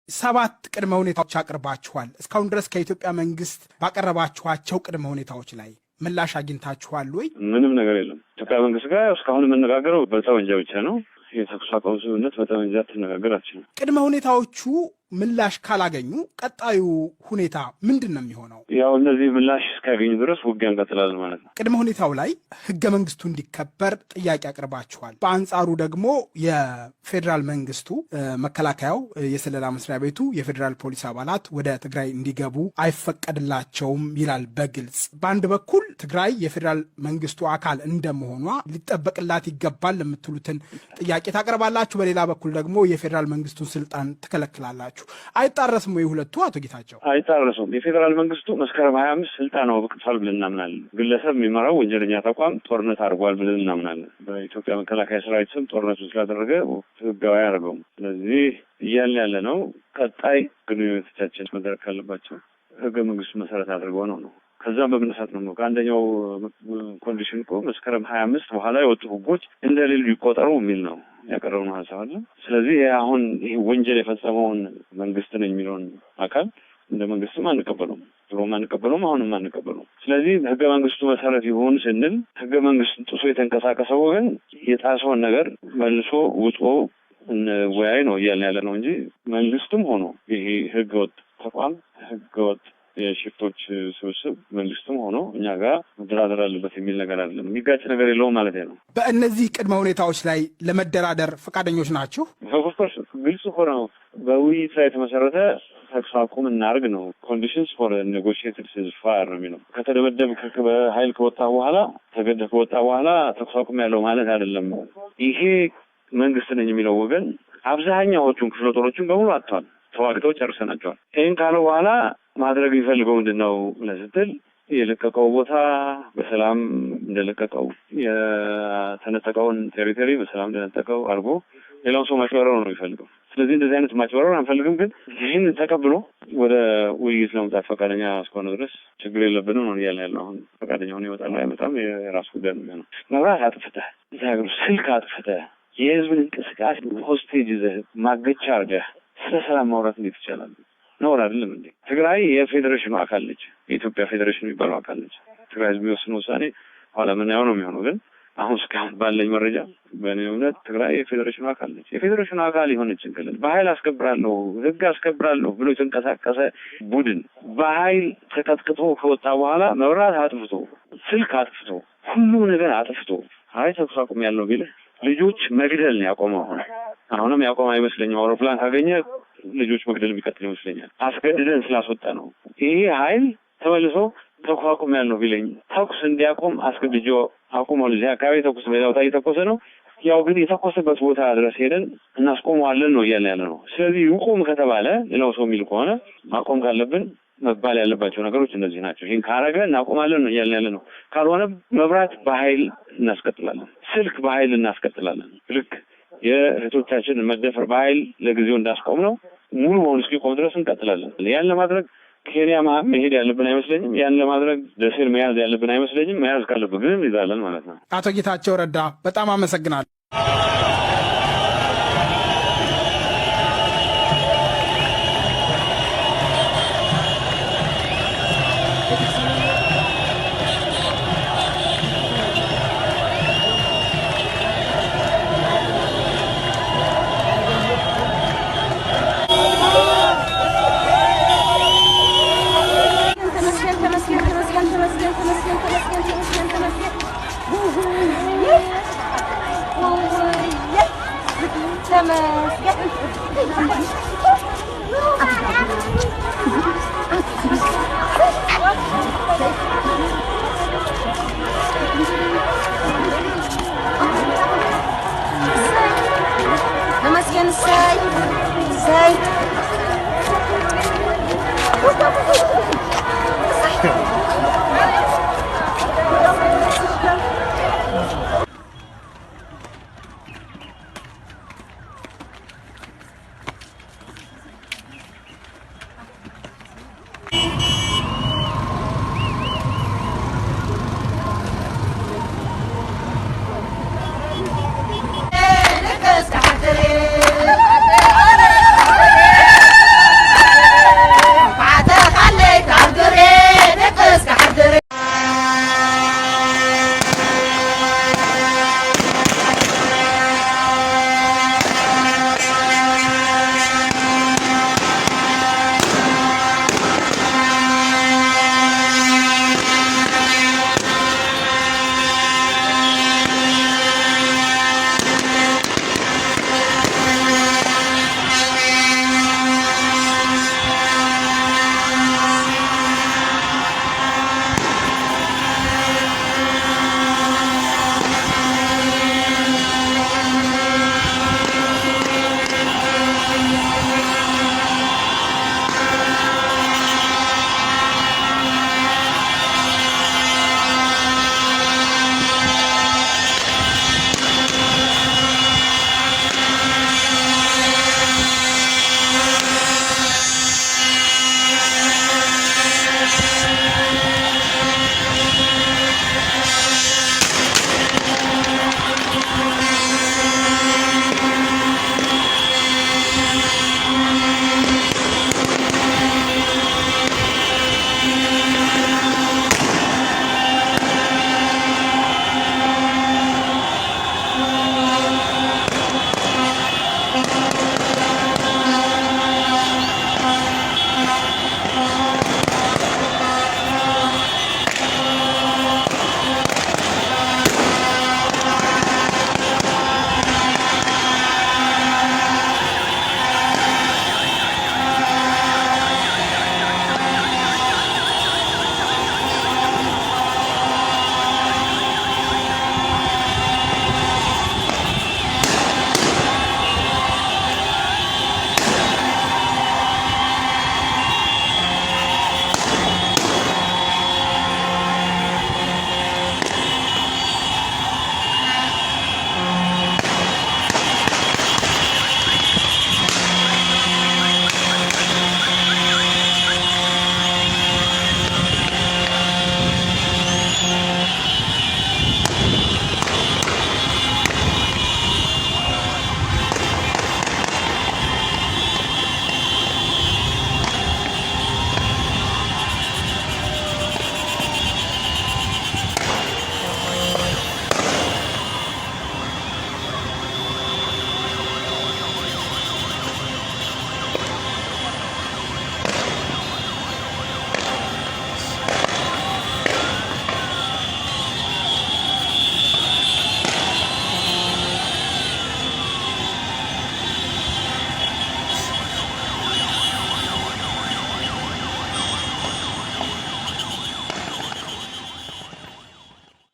ሰባት ቅድመ ሁኔታዎች አቅርባችኋል። እስካሁን ድረስ ከኢትዮጵያ መንግስት ባቀረባችኋቸው ቅድመ ሁኔታዎች ላይ ምላሽ አግኝታችኋል ወይ? ምንም ነገር የለም። ኢትዮጵያ መንግስት ጋር እስካሁን የምንነጋገረው በጠመንጃ ብቻ ነው። የተኩስ አቁም ስምምነት በጠመንጃ ትነጋገር አትችልም። ቅድመ ሁኔታዎቹ ምላሽ ካላገኙ ቀጣዩ ሁኔታ ምንድን ነው የሚሆነው? ያው እነዚህ ምላሽ እስካገኙ ድረስ ውጊያ እንቀጥላለን ማለት ነው። ቅድመ ሁኔታው ላይ ህገ መንግስቱ እንዲከበር ጥያቄ አቅርባችኋል። በአንጻሩ ደግሞ የፌዴራል መንግስቱ መከላከያው፣ የስለላ መስሪያ ቤቱ፣ የፌዴራል ፖሊስ አባላት ወደ ትግራይ እንዲገቡ አይፈቀድላቸውም ይላል በግልጽ። በአንድ በኩል ትግራይ የፌዴራል መንግስቱ አካል እንደመሆኗ ሊጠበቅላት ይገባል የምትሉትን ጥያቄ ታቀርባላችሁ። በሌላ በኩል ደግሞ የፌዴራል መንግስቱን ስልጣን ትከለክላላችሁ። አይጣረስም ወይ ሁለቱ? አቶ ጌታቸው አይጣረሱም። የፌዴራል መንግስቱ መስከረም 25 ስልጣን አውቅቷል ብለን እናምናለን። ግለሰብ የሚመራው ወንጀለኛ ተቋም ጦርነት አድርጓል ብለን እናምናለን። በኢትዮጵያ መከላከያ ሰራዊት ስም ጦርነቱ ስላደረገ ህጋዊ አያደርገውም። ስለዚህ እያልን ያለ ነው ቀጣይ ግንኙነቶቻችን መደረግ ካለባቸው ህገ መንግስቱ መሰረት አድርገው ነው። ከዛም በመነሳት ነው ከአንደኛው ኮንዲሽን እኮ መስከረም 25 በኋላ የወጡ ህጎች እንደሌሉ ይቆጠሩ የሚል ነው ያቀረብነው ሀሳብ አለ። ስለዚህ አሁን ይሄ ወንጀል የፈጸመውን መንግስት ነኝ የሚለውን አካል እንደ መንግስትም አንቀበለውም፣ ድሮም አንቀበለውም፣ አሁንም አንቀበለውም። ስለዚህ ህገ መንግስቱ መሰረት ይሁን ስንል ህገ መንግስቱን ጥሶ የተንቀሳቀሰው ወገን የጣሰውን ነገር መልሶ ውጦ ወያይ ነው እያልን ያለ ነው እንጂ መንግስትም ሆኖ ይሄ ህገወጥ ተቋም ህገወጥ የሽፍቶች ስብስብ መንግስትም ሆኖ እኛ ጋር መደራደር አለበት የሚል ነገር አይደለም። የሚጋጭ ነገር የለውም ማለት ነው። በእነዚህ ቅድመ ሁኔታዎች ላይ ለመደራደር ፈቃደኞች ናችሁ? ኦፍኮርስ ግልጽ ሆኖ በውይይት ላይ የተመሰረተ ተኩስ አቁም እናድርግ ነው። ኮንዲሽንስ ፎር ኔጎሽየትድ ሲዝፋየር ነው የሚለው። ከተደበደብ በኃይል ከወጣ በኋላ ተገደህ ከወጣ በኋላ ተኩስ አቁም ያለው ማለት አይደለም። ይሄ መንግስት ነኝ የሚለው ወገን አብዛኛዎቹን ክፍለ ጦሮችን በሙሉ አጥቷል፣ ተዋግተው ጨርሰናቸዋል። ይህን ካለው በኋላ ማድረግ የሚፈልገው ምንድን ነው ስትል የለቀቀው ቦታ በሰላም እንደለቀቀው የተነጠቀውን ቴሪቶሪ በሰላም እንደነጠቀው አድርጎ ሌላው ሰው ማጭበረር ነው የሚፈልገው። ስለዚህ እንደዚህ አይነት ማጭበረር አንፈልግም። ግን ይህን ተቀብሎ ወደ ውይይት ለመምጣት ፈቃደኛ እስከሆነ ድረስ ችግር የለብንም ነው እያልን ያለው። አሁን ፈቃደኛ ሆኖ ይወጣል አይመጣም የራሱ ጉዳይ ነው። መብራት አጥፍተህ እዚህ ሀገር ስልክ አጥፍተህ የህዝብን እንቅስቃሴ ሆስቴጅ ይዘህ ማገቻ አድርገህ ስለ ሰላም ማውራት እንዴት ይቻላል? ነውር አይደለም እንዴ? ትግራይ የፌዴሬሽኑ አካል ነች። የኢትዮጵያ ፌዴሬሽን የሚባለው አካል ነች። ትግራይ ህዝብ የሚወስነው ውሳኔ ኋላ ምናየው ነው የሚሆነው። ግን አሁን እስካሁን ባለኝ መረጃ በእኔ እምነት ትግራይ የፌዴሬሽኑ አካል ነች። የፌዴሬሽኑ አካል የሆነችን ክልል በኃይል አስከብራለሁ፣ ህግ አስከብራለሁ ብሎ የተንቀሳቀሰ ቡድን በኃይል ተቀጥቅጦ ከወጣ በኋላ መብራት አጥፍቶ ስልክ አጥፍቶ ሁሉም ነገር አጥፍቶ አይ ተኩስ አቁም ያለው ቢልህ ልጆች መግደል ነው ያቆመው። አሁንም ያቆመ አይመስለኝም። አውሮፕላን ካገኘ ልጆች መግደል ቢቀጥል ይመስለኛል። አስገድደን ስላስወጣ ነው። ይሄ ኃይል ተመልሶ ተኩስ አቁም ያለው ቢለኝ ተኩስ እንዲያቆም አስገድጆ አቁመው ልጅ አካባቢ ተኩስ በሌላው እየተኮሰ ነው። ያው ግን የተኮሰበት ቦታ ድረስ ሄደን እናስቆመዋለን ነው እያልን ያለ ነው። ስለዚህ ይቁም ከተባለ ሌላው ሰው የሚል ከሆነ ማቆም ካለብን መባል ያለባቸው ነገሮች እነዚህ ናቸው። ይሄን ካረገ እናቆማለን ነው እያልን ያለ ነው። ካልሆነ መብራት በኃይል እናስቀጥላለን፣ ስልክ በኃይል እናስቀጥላለን። ልክ የእህቶቻችን መደፈር በኃይል ለጊዜው እንዳስቆም ነው ሙሉ በሙሉ እስኪቆም ድረስ እንቀጥላለን። ያን ለማድረግ ኬንያ መሄድ ያለብን አይመስለኝም። ያን ለማድረግ ደሴን መያዝ ያለብን አይመስለኝም። መያዝ ካለብን ግን ይዛለን ማለት ነው። አቶ ጌታቸው ረዳ በጣም አመሰግናለሁ። Yes.